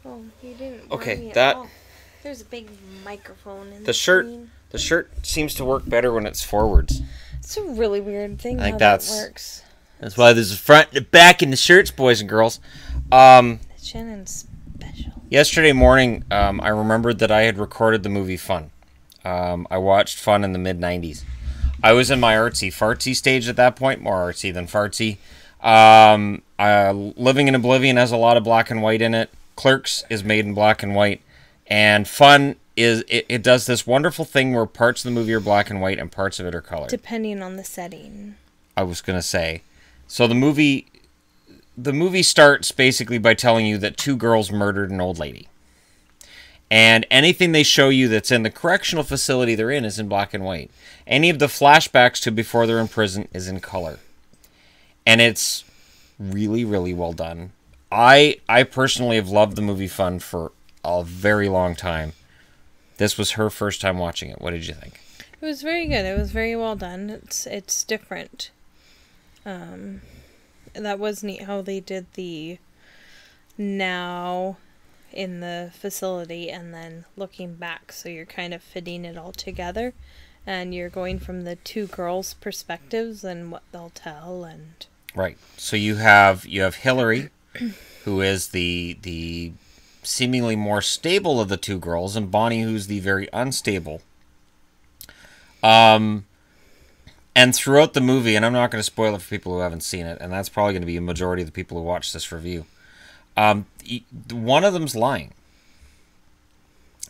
Oh, you didn't warn Okay, me at that all. There's a big microphone in the the shirt screen. the shirt seems to work better when it's forwards. It's a really weird thing I how think that works. that's why there's a front and a back in the shirts, boys and girls. Um, Shannon's special. Yesterday morning, I remembered that I had recorded the movie Fun. I watched Fun in the mid-90s. I was in my artsy-fartsy stage at that point, more artsy than fartsy. Living in Oblivion has a lot of black and white in it. Clerks is made in black and white. And Fun it does this wonderful thing where parts of the movie are black and white and parts of it are colored. Depending on the setting. I was going to say. So the movie starts basically by telling you that two girls murdered an old lady. And anything they show you that's in the correctional facility they're in is in black and white. Any of the flashbacks to before they're in prison is in color. And it's really, really well done. I personally have loved the movie Fun for a very long time. This was her first time watching it. What did you think? It was very good. It was very well done. It's different. That was neat how they did the now in the facility and then looking back, so you're kind of fitting it all together and you're going from the two girls' perspectives and what they'll tell. And right. So you have Hillary, who is the seemingly more stable of the two girls, and Bonnie, who's the very unstable. And throughout the movie, and I'm not going to spoil it for people who haven't seen it, and that's probably going to be a majority of the people who watch this review, one of them's lying.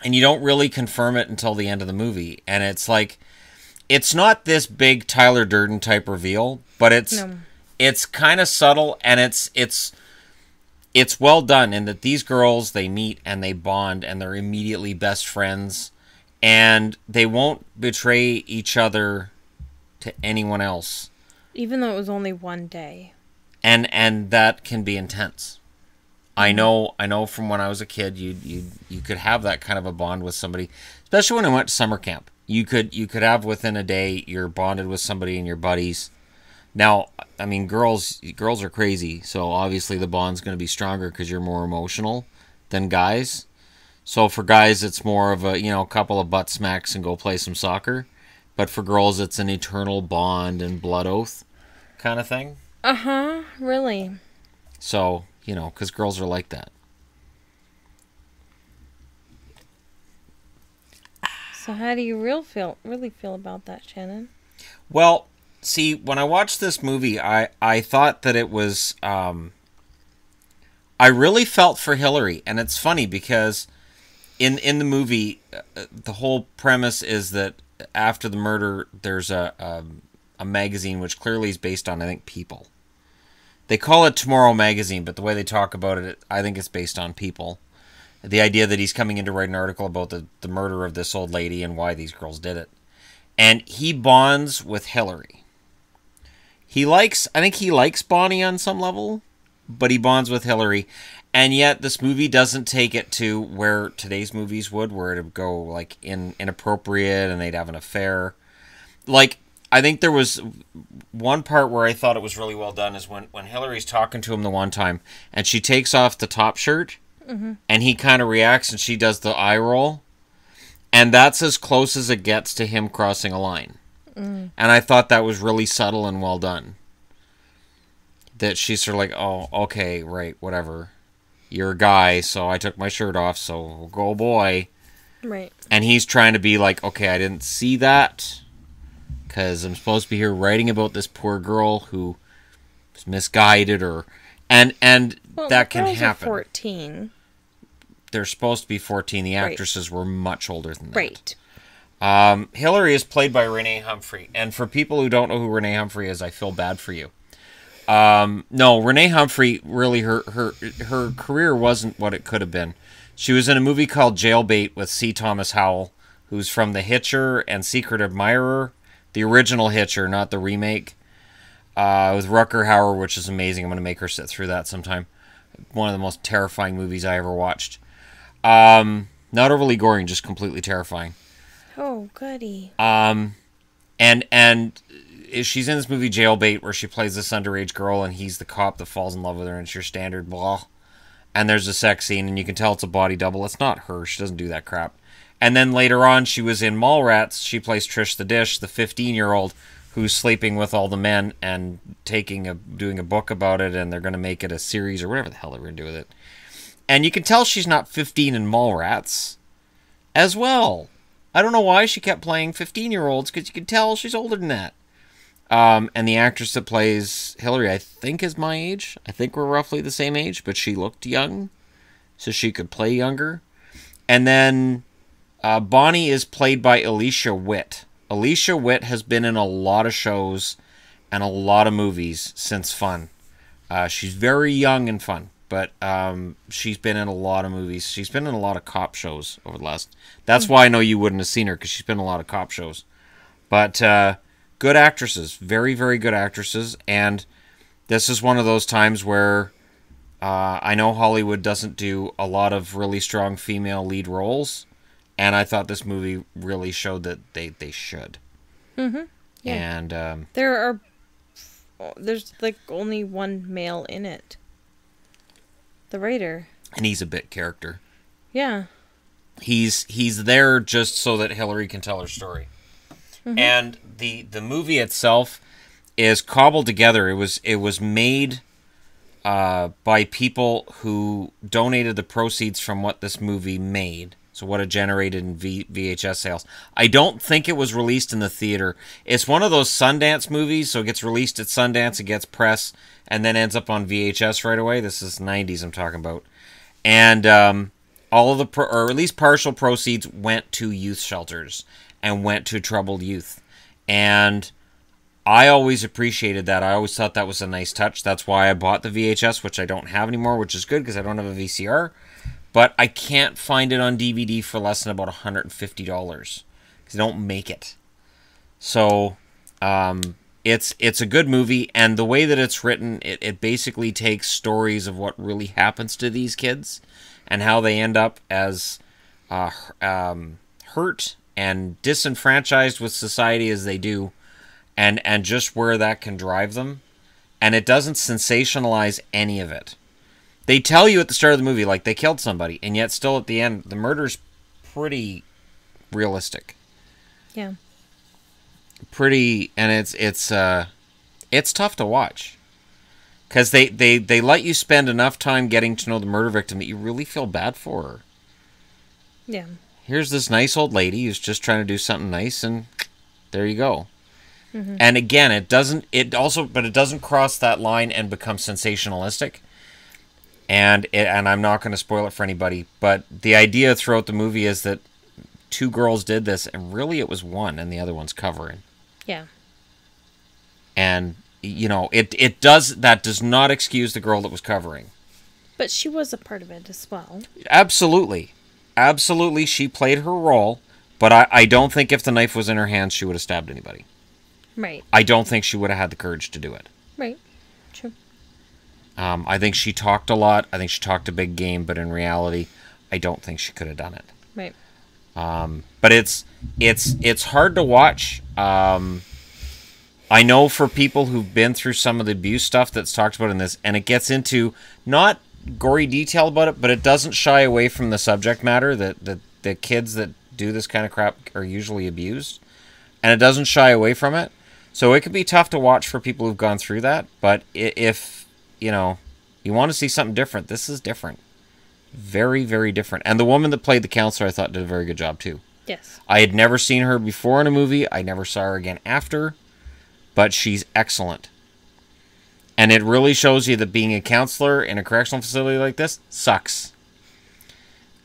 And you don't really confirm it until the end of the movie. And it's like, it's not this big Tyler Durden type reveal, but it's kind of subtle, and it's well done in that these girls, they meet and they bond and they're immediately best friends, and they won't betray each other to anyone else. Even though it was only one day. And that can be intense. I know from when I was a kid, you could have that kind of a bond with somebody, especially when I went to summer camp. You could have within a day, you're bonded with somebody and your buddies. Now, I mean, girls are crazy, so obviously the bond's going to be stronger because you're more emotional than guys. So for guys, it's more of a couple of butt smacks and go play some soccer. But for girls, it's an eternal bond and blood oath kind of thing. Really. So, because girls are like that. So how do you really feel about that, Shannon? Well, see, when I watched this movie, I thought that it was... I really felt for Hillary. And it's funny because in the movie, the whole premise is that after the murder, there's a magazine which clearly is based on, I think, People. They call it Tomorrow Magazine, but the way they talk about it, I think it's based on People. The idea that he's coming in to write an article about the murder of this old lady and why these girls did it. And he bonds with Hillary. I think he likes Bonnie on some level, but he bonds with Hillary. And yet this movie doesn't take it to where today's movies would, where it would go like inappropriate and they'd have an affair. Like, I think there was one part where I thought it was really well done is when Hillary's talking to him the one time and she takes off the top shirt and he kind of reacts and she does the eye roll. And that's as close as it gets to him crossing a line. And I thought that was really subtle and well done. That she's sort of like, oh, okay, right, whatever. You're a guy, so I took my shirt off, so go boy. Right. And he's trying to be like, okay, I didn't see that, because I'm supposed to be here writing about this poor girl who was misguided, and Well, that the can girls happen. Are 14. They're supposed to be 14. The actresses were much older than that. Right. Hillary is played by Renee Humphrey, and for people who don't know who Renee Humphrey is, I feel bad for you. No, Renee Humphrey, really, her career wasn't what it could have been. She was in a movie called Jailbait with C. Thomas Howell, who's from The Hitcher and Secret Admirer. The original Hitcher, not the remake. With Rutger Hauer, which is amazing. I'm going to make her sit through that sometime. One of the most terrifying movies I ever watched. Not overly gory, just completely terrifying. Oh, goody. And she's in this movie Jailbait where she plays this underage girl and he's the cop that falls in love with her and it's your standard blah. and there's a sex scene, and you can tell it's a body double. It's not her. She doesn't do that crap. And then later on, she was in Mallrats. She plays Trish the Dish, the 15-year-old who's sleeping with all the men and doing a book about it, and they're going to make it a series or whatever the hell they're going to do with it. And you can tell she's not 15 in Mallrats as well. I don't know why she kept playing 15-year-olds, because you can tell she's older than that. And the actress that plays Hillary, I think, is my age. I think we're roughly the same age, but she looked young, so she could play younger. And then Bonnie is played by Alicia Witt. Alicia Witt has been in a lot of shows and a lot of movies since Fun. She's very young and Fun, but she's been in a lot of movies. She's been in a lot of cop shows over the last... That's why I know you wouldn't have seen her, because she's been in a lot of cop shows. But good actresses. Very, very good actresses. And this is one of those times where I know Hollywood doesn't do a lot of really strong female lead roles. And I thought this movie really showed that they should. Mm-hmm. Yeah. And there's like only one male in it. The writer. And he's a bit character. Yeah. He's there just so that Hillary can tell her story. Mm-hmm. And the movie itself is cobbled together. It was made by people who donated the proceeds from what this movie made. So what it generated in VHS sales. I don't think it was released in the theater. It's one of those Sundance movies, so it gets released at Sundance, it gets press, and then ends up on VHS right away. This is 90s I'm talking about. And all of the, or at least partial proceeds went to youth shelters and went to troubled youth. And I always appreciated that. I always thought that was a nice touch. That's why I bought the VHS, which I don't have anymore, which is good because I don't have a VCR. But I can't find it on DVD for less than about $150 because they don't make it. So it's a good movie, and the way that it's written, it basically takes stories of what really happens to these kids and how they end up as hurt and disenfranchised with society as they do, and just where that can drive them. And it doesn't sensationalize any of it. They tell you at the start of the movie, like, they killed somebody, and yet still at the end, the murder's pretty realistic. Yeah. Pretty, and it's tough to watch. Because they let you spend enough time getting to know the murder victim that you really feel bad for her. Yeah. Here's this nice old lady who's just trying to do something nice, and there you go. Mm-hmm. And again, it doesn't cross that line and become sensationalistic. And I'm not going to spoil it for anybody, but the idea throughout the movie is that two girls did this, and really it was one, and the other one's covering. Yeah. And, you know, that does not excuse the girl that was covering. But she was a part of it as well. Absolutely. Absolutely, she played her role, but I don't think if the knife was in her hands, she would have stabbed anybody. Right. I don't think she would have had the courage to do it. Right. True. I think she talked a lot. I think she talked a big game, but in reality, I don't think she could have done it. Right. But it's hard to watch. I know for people who've been through some of the abuse stuff that's talked about in this, and it gets into not gory detail about it, but it doesn't shy away from the subject matter that the kids that do this kind of crap are usually abused, and it doesn't shy away from it. So it could be tough to watch for people who've gone through that, but if you know, you want to see something different, this is different. Very, very different. And the woman that played the counselor, I thought, did a very good job, too. Yes. I had never seen her before in a movie. I never saw her again after. But she's excellent. And it really shows you that being a counselor in a correctional facility like this sucks.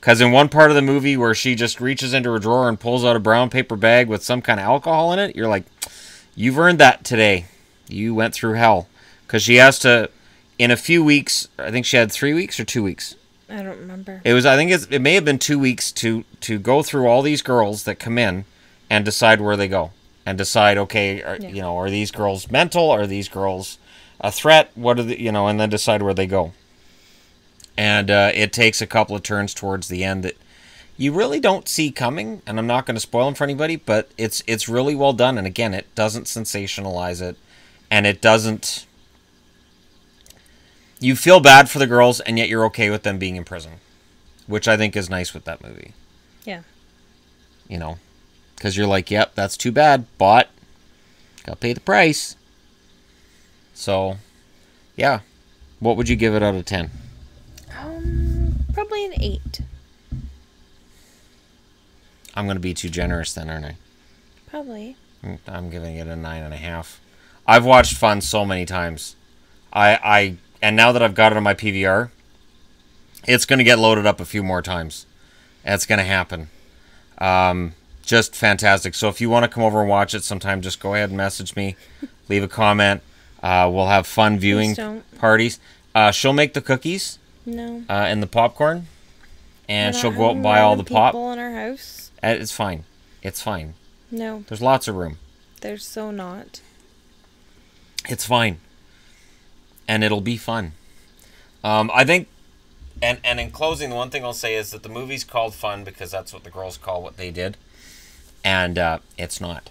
Because in one part of the movie where she just reaches into her drawer and pulls out a brown paper bag with some kind of alcohol in it, you're like, you've earned that today. You went through hell. Because she has to... In a few weeks, I think she had 3 weeks or 2 weeks. I don't remember. It may have been 2 weeks to go through all these girls that come in and decide where they go. And decide, okay, are these girls mental? Are these girls a threat? What are and then decide where they go. And it takes a couple of turns towards the end that you really don't see coming. And I'm not going to spoil them for anybody, but it's really well done. And again, it doesn't sensationalize it. And it doesn't... You feel bad for the girls, and yet you're okay with them being in prison, which I think is nice with that movie. Yeah. You know, because you're like, yep, that's too bad, but gotta pay the price. So, yeah. What would you give it out of 10? Probably an 8. I'm gonna be too generous then, aren't I? Probably. I'm giving it a 9.5. I've watched Fun so many times. And now that I've got it on my PVR, it's gonna get loaded up a few more times. That's gonna happen. Just fantastic. So if you want to come over and watch it sometime, just go ahead and message me, leave a comment. We'll have fun viewing parties. She'll make the cookies. No. And the popcorn, and she'll go out and buy all the pop. People in our house. It's fine. It's fine. No. There's lots of room. There's so not. It's fine. And it'll be fun. I think, and in closing, the one thing I'll say is that the movie's called Fun because that's what the girls call what they did. And it's not.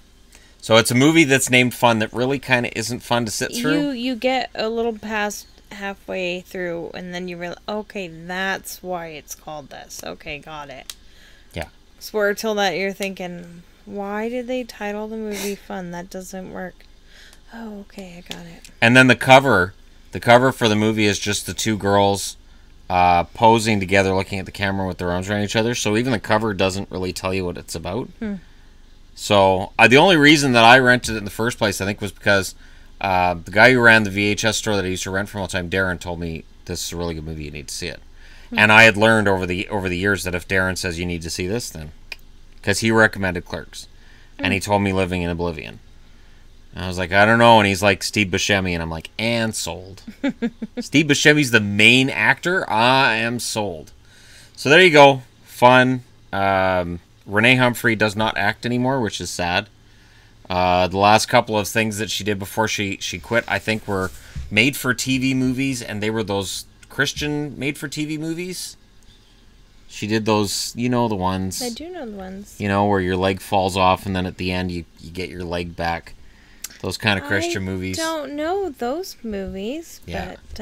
So it's a movie that's named Fun that really kind of isn't fun to sit through. You get a little past halfway through, and then you realize, okay, that's why it's called this. Okay, got it. Yeah. Swear till that you're thinking, why did they title the movie Fun? That doesn't work. Oh, okay, I got it. And then the cover for the movie is just the two girls posing together, looking at the camera with their arms around each other. So even the cover doesn't really tell you what it's about. So the only reason that I rented it in the first place, I think, was because the guy who ran the VHS store that I used to rent from all the time, Darren, told me this is a really good movie. You need to see it. And I had learned over the years that if Darren says you need to see this, then because he recommended Clerks, and he told me Living in Oblivion. And I was like, I don't know. And he's like, Steve Buscemi, and I'm like, and sold. Steve Buscemi's the main actor. I am sold. So there you go. Fun. Renee Humphrey does not act anymore, which is sad. The last couple of things that she did before she quit, I think, were made-for-TV movies, and they were those Christian made-for-TV movies. She did those, you know, the ones. I do know the ones. You know, where your leg falls off, and then at the end you get your leg back. Those kind of Christian movies. I don't know those movies, Yeah. but...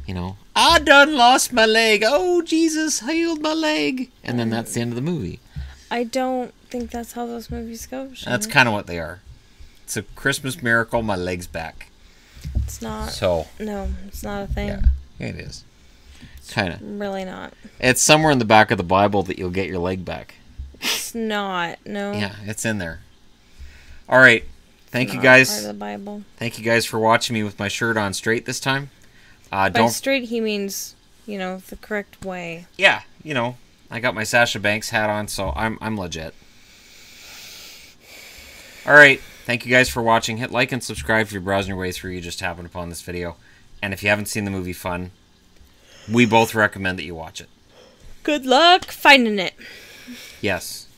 You know, I done lost my leg. Oh, Jesus healed my leg. And then that's the end of the movie. I don't think that's how those movies go, Shane. That's kind of what they are. It's a Christmas miracle, my leg's back. It's not. So. No, it's not a thing. Yeah, it is. Kind of. Really not. It's somewhere in the back of the Bible that you'll get your leg back. It's not. No. Yeah, it's in there. All right. Thank you guys. Part of the Bible. Thank you guys for watching me with my shirt on straight this time. By Don't straight, he means, you know, the correct way. Yeah, you know, I got my Sasha Banks hat on, so I'm legit. All right. Thank you guys for watching. Hit like and subscribe if you're browsing your way through. You just happened upon this video. And if you haven't seen the movie Fun, we both recommend that you watch it. Good luck finding it. Yes.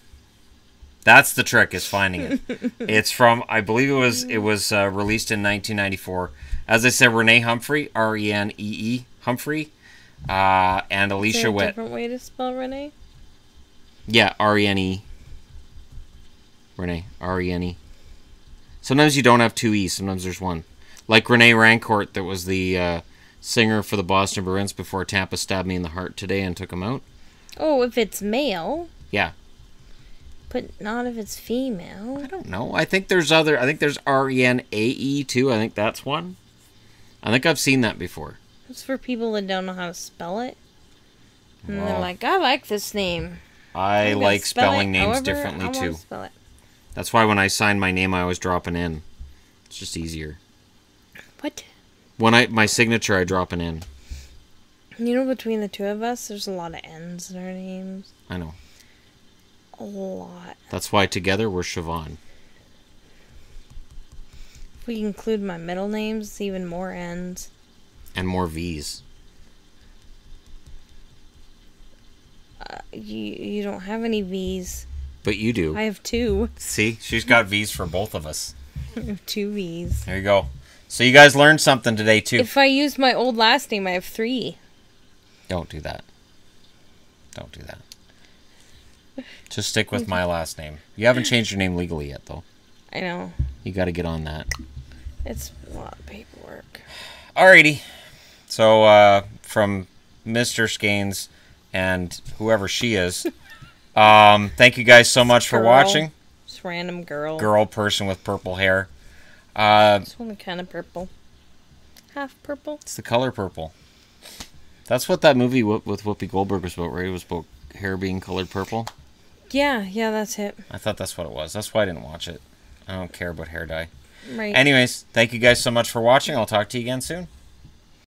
That's the trick, is finding it. It's from, I believe it was released in 1994. As I said, Renee Humphrey, Renee, Humphrey, and Alicia Is there a Witt. different way to spell Renee? Yeah, Rene. Renee, Rene. Sometimes you don't have two E's, sometimes there's one. Like Renee Rancourt, that was the singer for the Boston Bruins before Tampa stabbed me in the heart today and took him out. Oh, if it's male. Yeah. But not if it's female. I don't know. I think there's Renae too. I think that's one. I think I've seen that before. It's for people that don't know how to spell it. And Well, they're like, I like this name. I I'm like gonna spell spelling it names however differently I wanna too. spell it. That's why when I sign my name, I always drop an N. It's just easier. What? When my signature, I drop an N. You know, between the two of us, there's a lot of N's in our names. I know. A lot. That's why together we're Siobhan. If we include my middle names, it's even more N's. And more V's. You don't have any V's. But you do. I have 2. See? She's got V's for both of us. I have 2 V's. There you go. So you guys learned something today, too. If I use my old last name, I have 3. Don't do that. Don't do that. Just stick with my last name. You haven't changed your name legally yet, though. I know. You got to get on that. It's a lot of paperwork. Alrighty. So from Mr. Skeins and whoever she is, thank you guys so much for watching. Just random girl. Girl person with purple hair. It's only kind of purple. Half purple. It's the color purple. That's what that movie with Whoopi Goldberg was about, right? It was about hair being colored purple. Yeah, that's it. I thought that's what it was. That's why I didn't watch it. I don't care about hair dye. Right. Anyways, thank you guys so much for watching. I'll talk to you again soon.